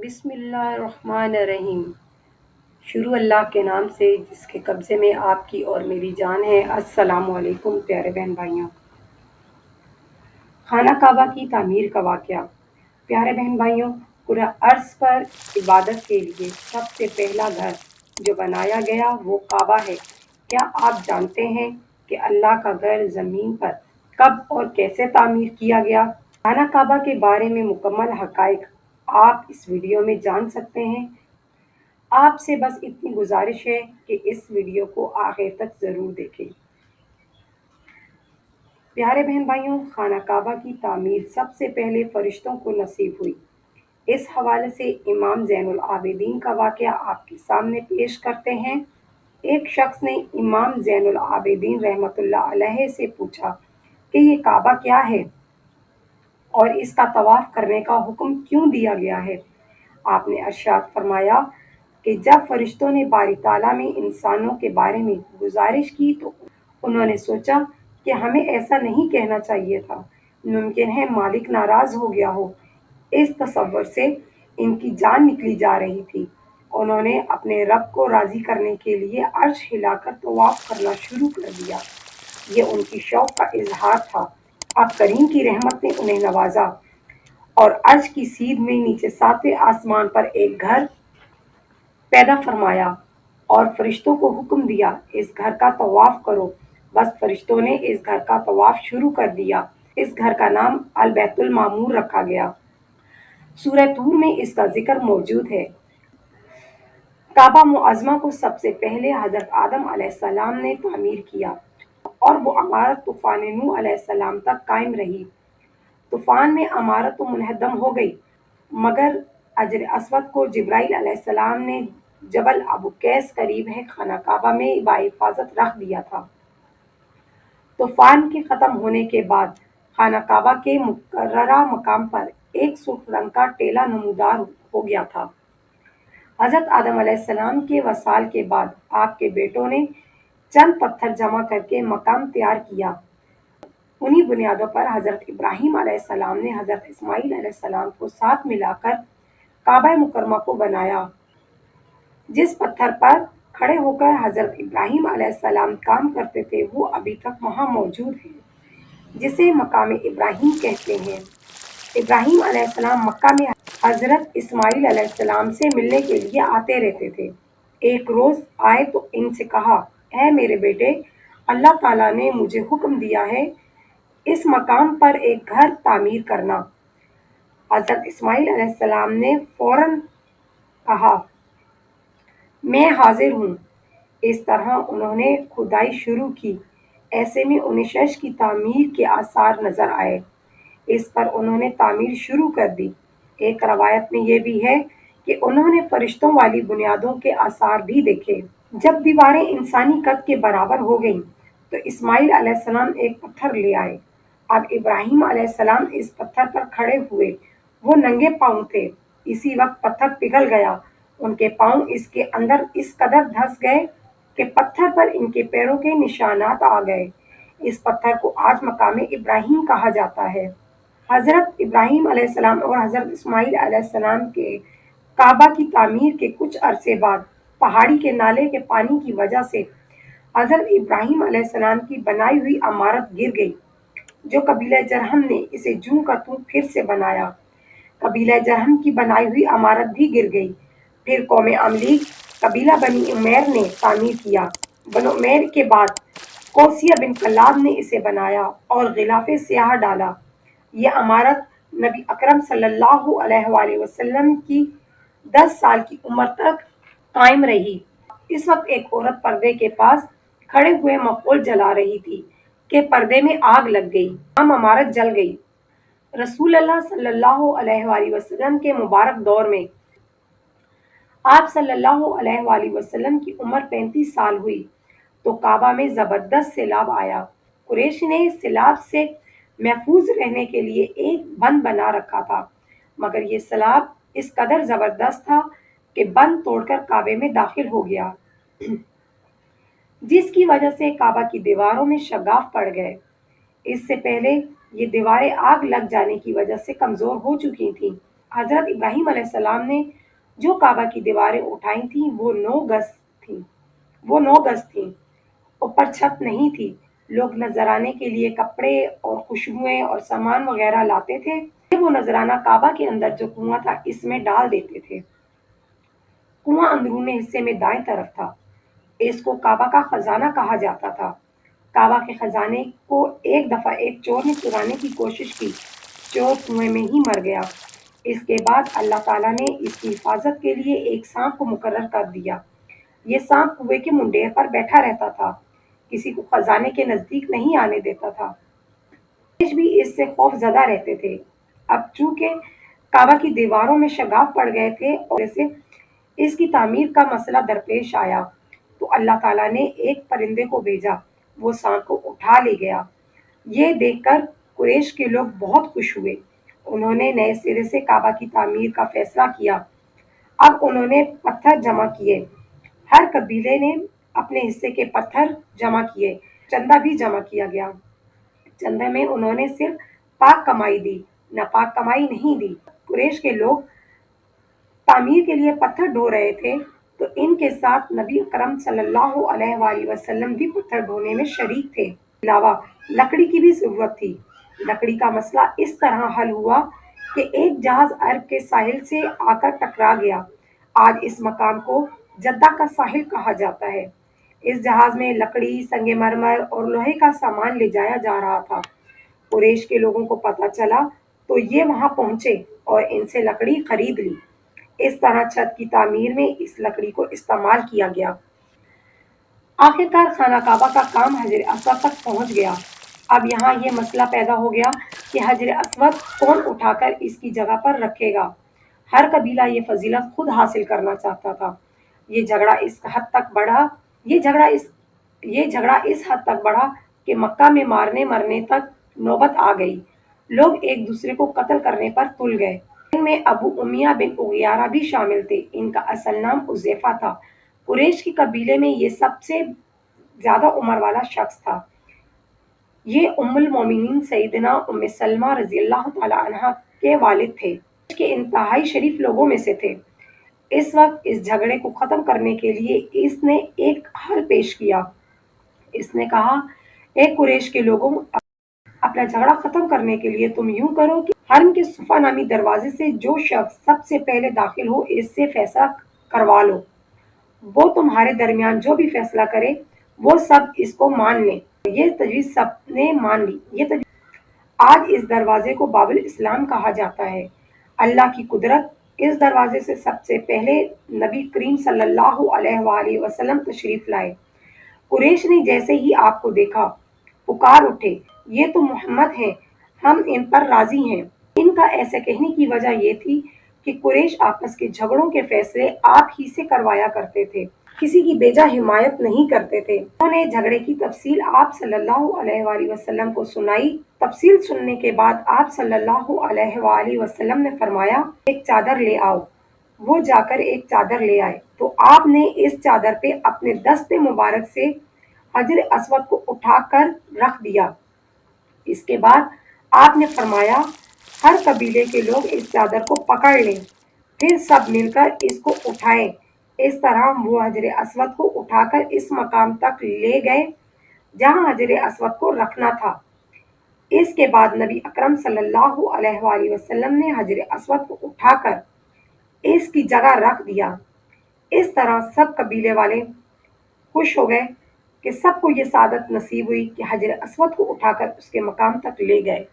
بسم اللہ الرحمن الرحیم۔ شروع اللہ کے نام سے جس کے قبضے میں آپ کی اور میری جان ہے۔ السلام علیکم پیارے بہن بھائیوں۔ خانہ کعبہ کی تعمیر کا واقعہ۔ پیارے بہن بھائیوں، پورا عرض پر عبادت کے لیے سب سے پہلا گھر جو بنایا گیا وہ کعبہ ہے۔ کیا آپ جانتے ہیں کہ اللہ کا گھر زمین پر کب اور کیسے تعمیر کیا گیا؟ خانہ کعبہ کے بارے میں مکمل حقائق آپ اس ویڈیو میں جان سکتے ہیں۔ آپ سے بس اتنی گزارش ہے کہ اس ویڈیو کو آخر تک ضرور دیکھیں۔ پیارے بہن بھائیوں، خانہ کعبہ کی تعمیر سب سے پہلے فرشتوں کو نصیب ہوئی۔ اس حوالے سے امام زین العابدین کا واقعہ آپ کے سامنے پیش کرتے ہیں۔ ایک شخص نے امام زین العابدین رحمۃ اللہ علیہ سے پوچھا کہ یہ کعبہ کیا ہے اور اس کا طواف کرنے کا حکم کیوں دیا گیا ہے؟ آپ نے ارشاد فرمایا کہ جب فرشتوں نے باری تعالیٰ میں انسانوں کے بارے میں گزارش کی تو انہوں نے سوچا کہ ہمیں ایسا نہیں کہنا چاہیے تھا، ممکن ہے مالک ناراض ہو گیا ہو۔ اس تصور سے ان کی جان نکلی جا رہی تھی۔ انہوں نے اپنے رب کو راضی کرنے کے لیے عرش ہلا کر طواف کرنا شروع کر دیا۔ یہ ان کی شوق کا اظہار تھا۔ اب کریم کی رحمت نے انہیں نوازا اور عرش کی سیدھ میں نیچے ساتویں آسمان پر ایک گھر پیدا فرمایا اور فرشتوں کو حکم دیا، اس گھر کا طواف کرو۔ بس فرشتوں نے اس گھر کا طواف شروع کر دیا۔ اس گھر کا نام البیت المعمور رکھا گیا۔ سورہ طور میں اس کا ذکر موجود ہے۔ کعبہ معظمہ کو سب سے پہلے حضرت آدم علیہ السلام نے تعمیر کیا اور وہ عمارت طوفان نوح علیہ السلام تک قائم رہی۔ طوفان میں عمارت تو منہدم ہو گئی، مگر حجر اسود کو جبرائیل علیہ السلام نے جبل ابو قیس قریب ہے خانہ کعبہ میں بحفاظت رکھ دیا تھا۔ طوفان کے ختم ہونے کے بعد خانہ کعبہ کے مقررہ مقام پر ایک سرخ رنگ کا ٹیلہ نمودار ہو گیا تھا۔ حضرت آدم علیہ السلام کے وصال کے بعد آپ کے بیٹوں نے چند پتھر جمع کر کے مقام تیار کیا۔ انہی بنیادوں پر حضرت ابراہیم علیہ السلام نے حضرت اسماعیل علیہ السلام کو ساتھ ملا کر کعبہ مکرمہ کو بنایا۔ جس پتھر پر کھڑے ہو کر حضرت ابراہیم علیہ السلام کام کرتے تھے وہ ابھی تک وہاں موجود ہے، جسے مقام ابراہیم کہتے ہیں۔ ابراہیم علیہ السلام مکہ میں حضرت اسماعیل علیہ السلام سے ملنے کے لیے آتے رہتے تھے۔ ایک روز آئے تو ان سے کہا، اے میرے بیٹے، اللہ تعالیٰ نے مجھے حکم دیا ہے اس مقام پر ایک گھر تعمیر کرنا۔ حضرت اسماعیل علیہ السلام نے فوراً کہا، میں حاضر ہوں۔ اس طرح انہوں نے کھدائی شروع کی۔ ایسے میں انہیں شش کی تعمیر کے آثار نظر آئے۔ اس پر انہوں نے تعمیر شروع کر دی۔ ایک روایت میں یہ بھی ہے کہ انہوں نے فرشتوں والی بنیادوں کے آثار بھی دیکھے۔ جب دیواریں انسانی قد کے برابر ہو گئیں تو اسماعیل علیہ السلام ایک پتھر لے آئے۔ اب ابراہیم علیہ السلام اس پتھر پر کھڑے ہوئے۔ وہ ننگے پاؤں تھے۔ اسی وقت پتھر پگھل گیا۔ ان کے پاؤں اس کے اندر اس قدر دھس گئے کہ پتھر پر ان کے پیروں کے نشانات آ گئے۔ اس پتھر کو آج مقام ابراہیم کہا جاتا ہے۔ حضرت ابراہیم علیہ السلام اور حضرت اسماعیل علیہ السلام کے کعبہ کی تعمیر کے کچھ عرصے بعد پہاڑی کے نالے کے پانی کی وجہ سے حضرت ابراہیم علیہ السلام کی بنائی ہوئی عمارت گر گئی، جو قبیلہ جرہم نے اسے جوں کا توں پھر سے بنایا۔ قبیلہ جرہم کی بنائی ہوئی عمارت بھی گر گئی۔ پھر قوم عملیق قبیلہ بنی عمیر نے تعمیر کیا۔ بنو عمیر کے بعد قوسیہ بن کلاب نے اسے بنایا اور غلاف سیاہ ڈالا۔ یہ عمارت نبی اکرم صلی اللہ علیہ وآلہ وسلم کی 10 سال کی عمر تک قائم رہی۔ اس وقت ایک عورت پردے کے پاس کھڑے ہوئے مقبول جلا رہی تھی کہ پردے میں آگ لگ گئی۔ تمام عمارت جل گئی۔ رسول اللہ صلی اللہ علیہ وآلہ وسلم کے مبارک دور میں آپ صلی اللہ علیہ وآلہ وسلم کی عمر 35 سال ہوئی تو کعبہ میں زبردست سیلاب آیا۔ قریش نے سیلاب سے محفوظ رہنے کے لیے ایک بند بنا رکھا تھا، مگر یہ سیلاب اس قدر زبردست تھا کہ بند توڑ کر کعبے میں داخل ہو گیا، جس کی وجہ سے کعبہ کی دیواروں میں شگاف پڑ گئے۔ اس سے پہلے یہ دیواریں آگ لگ جانے کی وجہ سے کمزور ہو چکی تھیں۔ حضرت ابراہیم علیہ السلام نے جو کعبہ کی دیواریں اٹھائی تھیں تھیں وہ 9 گز تھیں، اوپر چھت نہیں تھی۔ لوگ نذرانے کے لیے کپڑے اور خوشبوئیں اور سامان وغیرہ لاتے تھے، وہ نذرانہ کعبہ کے اندر جو کنواں تھا اس میں ڈال دیتے تھے۔ کنواں اندرونی حصے میں دائیں طرف تھا، اس کو کعبہ کا خزانہ کہا جاتا تھا۔ کعبہ کے خزانے کو ایک دفعہ ایک چور نے چرانے کی کوشش کی، چور کنویں میں ہی مر گیا۔ اس کے بعد اللہ تعالیٰ نے اس کی حفاظت کے لیے ایک سانپ کو مقرر کر دیا۔ یہ سانپ کنویں کے منڈیر پر بیٹھا رہتا تھا، کسی کو خزانے کے نزدیک نہیں آنے دیتا تھا۔ قریش بھی اس سے خوف زدہ رہتے تھے۔ اب چونکہ کعبہ کی دیواروں میں شگاف پڑ گئے تھے اور اسے اس کی تعمیر کا مسئلہ درپیش آیا، تو اللہ تعالیٰ نے ایک پرندے کو بھیجا، وہ سانپ کو اٹھا لے گیا۔ یہ دیکھ کر قریش کے لوگ بہت خوش ہوئے۔ انہوں نے نئے سرے سے کعبہ کی تعمیر کا فیصلہ کیا۔ اب انہوں نے پتھر جمع کیے، ہر قبیلے نے اپنے حصے کے پتھر جمع کیے، چندہ بھی جمع کیا گیا۔ چندے میں انہوں نے صرف پاک کمائی دی، ناپاک کمائی نہیں دی۔ قریش کے لوگ تعمیر کے لیے پتھر ڈھو رہے تھے تو ان کے ساتھ نبی اکرم صلی اللہ علیہ وآلہ وسلم بھی پتھر ڈھونے میں شریک تھے۔ علاوہ لکڑی کی بھی ضرورت تھی۔ لکڑی کا مسئلہ اس طرح حل ہوا کہ ایک جہاز عرب کے ساحل سے آ کر ٹکرا گیا۔ آج اس مقام کو جدہ کا ساحل کہا جاتا ہے۔ اس جہاز میں لکڑی، سنگ مرمر اور لوہے کا سامان لے جایا جا رہا تھا۔ قریش کے لوگوں کو پتہ چلا تو یہ وہاں پہنچے اور ان سے لکڑی خرید لی۔ اس طرح چھت کی تعمیر میں اس لکڑی کو استعمال کیا گیا۔ آخرکار خانہ کعبہ کا کام حجر اسود تک پہنچ گیا۔ اب یہاں یہ مسئلہ پیدا ہو گیا کہ حجر اسود کون اٹھا کر اس کی جگہ پر رکھے گا۔ ہر قبیلہ یہ فضیلت خود حاصل کرنا چاہتا تھا۔ یہ جھگڑا اس حد تک بڑھا کہ مکہ میں مارنے مرنے تک نوبت آ گئی۔ لوگ ایک دوسرے کو قتل کرنے پر تل گئے۔ ان میں ابو امیہ بن اغیارہ بھی شامل تھے۔ ان کا اصل نام حذیفہ تھا۔ قریش کے قبیلے میں یہ سب سے زیادہ عمر والا شخص تھا۔ یہ ام المومنین سیدنا ام سلمہ رضی اللہ تعالی عنہا کے والد تھے۔ قریش کے انتہائی شریف لوگوں میں سے تھے۔ اس وقت اس جھگڑے کو ختم کرنے کے لیے اس نے ایک حل پیش کیا۔ اس نے کہا، اے قریش کے لوگوں، اپنا جھگڑا ختم کرنے کے لیے تم یوں کرو کہ حرم کے صفا نامی دروازے سے جو شخص سب سے پہلے داخل ہو اس سے فیصلہ کروا لو۔ وہ تمہارے درمیان جو بھی فیصلہ کرے وہ سب اس کو مان لیں۔ یہ تجویز سب نے مان لی۔ آج اس دروازے کو باب الاسلام کہا جاتا ہے۔ اللہ کی قدرت، اس دروازے سے سب سے پہلے نبی کریم صلی اللہ علیہ وآلہ وسلم تشریف لائے۔ قریش نے جیسے ہی آپ کو دیکھا پکار اٹھے، یہ تو محمد ہیں، ہم ان پر راضی ہیں۔ ان کا ایسے کہنے کی وجہ یہ تھی کہ قریش آپس کے جھگڑوں کے فیصلے آپ ہی سے کروایا کرتے تھے، کسی کی بیجا حمایت نہیں کرتے تھے۔ انہوں نے جھگڑے کی تفصیل آپ صلی اللہ علیہ وآلہ وسلم کو سنائی۔ تفصیل سننے کے بعد آپ صلی اللہ علیہ وآلہ وسلم نے فرمایا، ایک چادر لے آؤ۔ وہ جا کر ایک چادر لے آئے تو آپ نے اس چادر پہ اپنے دست مبارک سے حجر اسود کو اٹھا کر رکھ دیا۔ اس کے بعد آپ نے فرمایا، ہر قبیلے کے لوگ اس چادر کو پکڑ لیں، پھر سب مل کر اس کو اٹھائیں۔ اس طرح وہ حجر اسود کو اٹھا کر اس مقام تک لے گئے جہاں حجر اسود کو رکھنا تھا۔ اس کے بعد نبی اکرم صلی اللہ علیہ وآلہ وسلم نے حجر اسود کو اٹھا کر اس کی جگہ رکھ دیا۔ اس طرح سب قبیلے والے خوش ہو گئے کہ سب کو یہ سعادت نصیب ہوئی کہ حجر اسود کو اٹھا کر اس کے مقام تک لے گئے۔